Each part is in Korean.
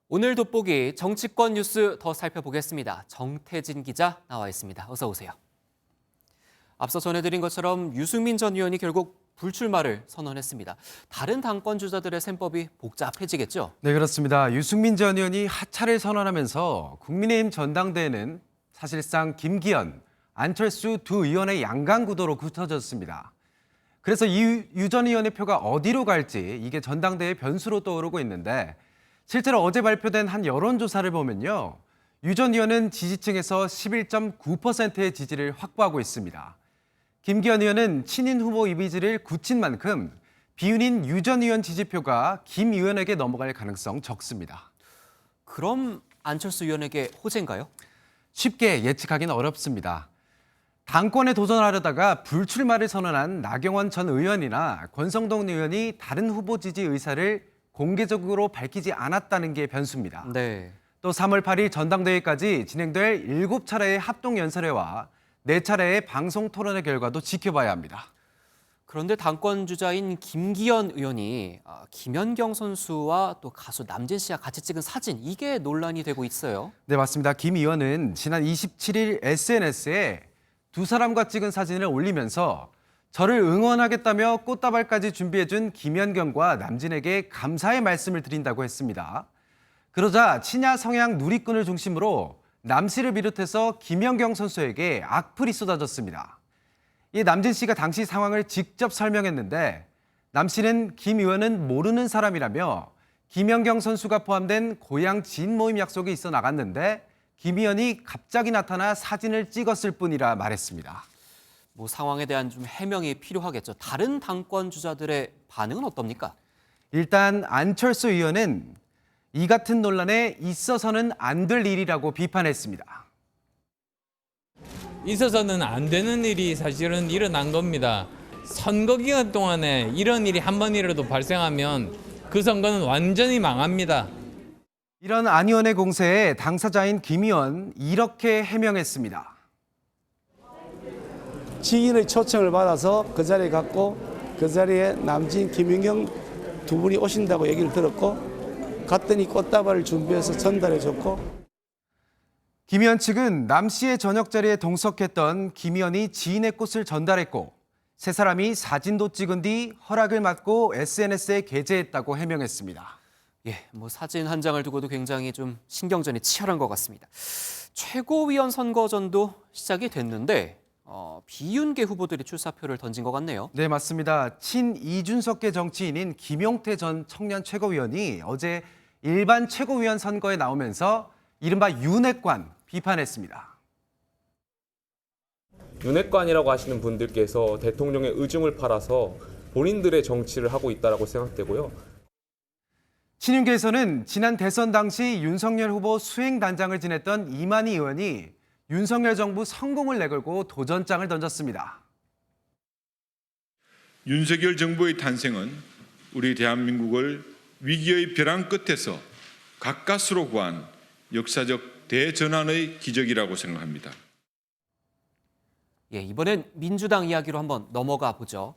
오늘 돋보기 정치권 뉴스 더 살펴보겠습니다. 정태진 기자 나와 있습니다. 어서 오세요. 앞서 전해드린 것처럼 유승민 전 의원이 결국 불출마를 선언했습니다. 다른 당권 주자들의 셈법이 복잡해지겠죠? 네, 그렇습니다. 유승민 전 의원이 하차를 선언하면서 국민의힘 전당대회는 사실상 김기현, 안철수 두 의원의 양강 구도로 굳혀졌습니다. 그래서 유 전 의원의 표가 어디로 갈지 이게 전당대회 변수로 떠오르고 있는데 실제로 어제 발표된 한 여론조사를 보면요. 유 전 의원은 지지층에서 11.9%의 지지를 확보하고 있습니다. 김기현 의원은 친인 후보 이미지를 굳힌 만큼 비윤인 유 전 의원 지지표가 김 의원에게 넘어갈 가능성 적습니다. 그럼 안철수 의원에게 호재인가요? 쉽게 예측하기는 어렵습니다. 당권에 도전하려다가 불출마를 선언한 나경원 전 의원이나 권성동 의원이 다른 후보 지지 의사를 공개적으로 밝히지 않았다는 게 변수입니다. 네. 또 3월 8일 전당대회까지 진행될 7차례의 합동연설회와 4차례의 방송 토론회 결과도 지켜봐야 합니다. 그런데 당권 주자인 김기현 의원이 김연경 선수와 또 가수 남진 씨와 같이 찍은 사진, 이게 논란이 되고 있어요. 네, 맞습니다. 김 의원은 지난 27일 SNS에 두 사람과 찍은 사진을 올리면서 저를 응원하겠다며 꽃다발까지 준비해준 김연경과 남진에게 감사의 말씀을 드린다고 했습니다. 그러자 친야 성향 누리꾼을 중심으로 남 씨를 비롯해서 김연경 선수에게 악플이 쏟아졌습니다. 이 남진 씨가 당시 상황을 직접 설명했는데 남 씨는 김 의원은 모르는 사람이라며 김연경 선수가 포함된 고향 지인 모임 약속이 있어 나갔는데 김 의원이 갑자기 나타나 사진을 찍었을 뿐이라 말했습니다. 뭐 상황에 대한 좀 해명이 필요하겠죠. 다른 당권 주자들의 반응은 어떻습니까? 일단 안철수 의원은 이 같은 논란에 있어서는 안 될 일이라고 비판했습니다. 있어서는 안 되는 일이 사실은 일어난 겁니다. 선거 기간 동안에 이런 일이 한 번이라도 발생하면 그 선거는 완전히 망합니다. 이런 안 의원의 공세에 당사자인 김 의원 이렇게 해명했습니다. 지인의 초청을 받아서 그 자리에 갔고 그 자리에 남진, 김윤경 두 분이 오신다고 얘기를 들었고 갔더니 꽃다발을 준비해서 전달해줬고. 김 의원 측은 남 씨의 저녁 자리에 동석했던 김 의원이 지인의 꽃을 전달했고 세 사람이 사진도 찍은 뒤 허락을 받고 SNS에 게재했다고 해명했습니다. 예, 뭐 사진 한 장을 두고도 굉장히 좀 신경전이 치열한 것 같습니다. 최고위원 선거전도 시작이 됐는데 비윤계 후보들이 출사표를 던진 것 같네요. 네, 맞습니다. 친 이준석계 정치인인 김용태 전 청년 최고위원이 어제 일반 최고위원 선거에 나오면서 이른바 윤핵관 비판했습니다. 윤핵관이라고 하시는 분들께서 대통령의 의중을 팔아서 본인들의 정치를 하고 있다고 생각되고요. 친윤계에서는 지난 대선 당시 윤석열 후보 수행단장을 지냈던 이만희 의원이 윤석열 정부 성공을 내걸고 도전장을 던졌습니다. 윤석열 정부의 탄생은 우리 대한민국을 위기의 벼랑 끝에서 가까스로 구한 역사적 대전환의 기적이라고 생각합니다. 예, 이번엔 민주당 이야기로 한번 넘어가 보죠.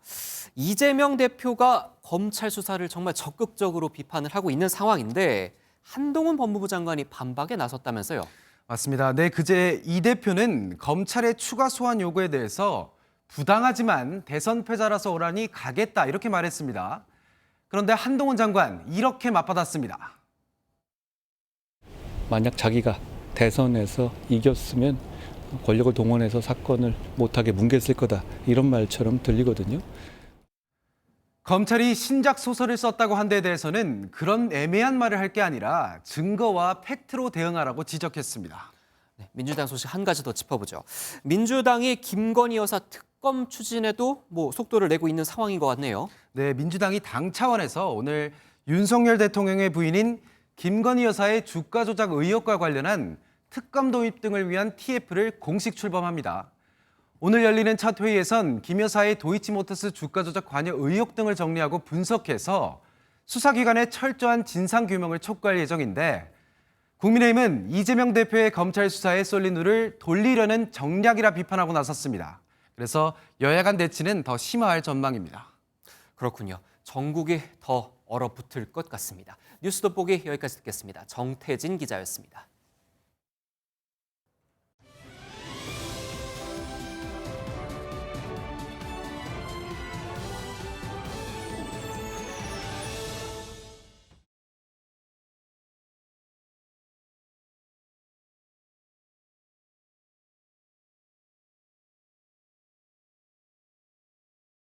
이재명 대표가 검찰 수사를 정말 적극적으로 비판을 하고 있는 상황인데 한동훈 법무부 장관이 반박에 나섰다면서요. 맞습니다. 네, 그제 이 대표는 검찰의 추가 소환 요구에 대해서 부당하지만 대선 패자라서 오라니 가겠다 이렇게 말했습니다. 그런데 한동훈 장관 이렇게 맞받았습니다. 만약 자기가 대선에서 이겼으면 권력을 동원해서 사건을 못하게 뭉갰을 거다 이런 말처럼 들리거든요. 검찰이 신작 소설을 썼다고 한 데 대해서는 그런 애매한 말을 할 게 아니라 증거와 팩트로 대응하라고 지적했습니다. 네, 민주당 소식 한 가지 더 짚어보죠. 민주당이 김건희 여사 특검 추진에도 속도를 내고 있는 상황인 것 같네요. 네, 민주당이 당 차원에서 오늘 윤석열 대통령의 부인인 김건희 여사의 주가 조작 의혹과 관련한 특검 도입 등을 위한 TF를 공식 출범합니다. 오늘 열리는 첫 회의에선 김 여사의 도이치모터스 주가 조작 관여 의혹 등을 정리하고 분석해서 수사기관의 철저한 진상규명을 촉구할 예정인데 국민의힘은 이재명 대표의 검찰 수사에 쏠린 누를 돌리려는 정략이라 비판하고 나섰습니다. 그래서 여야 간 대치는 더 심화할 전망입니다. 그렇군요. 전국이 더 얼어붙을 것 같습니다. 뉴스 돋보기 여기까지 듣겠습니다. 정태진 기자였습니다.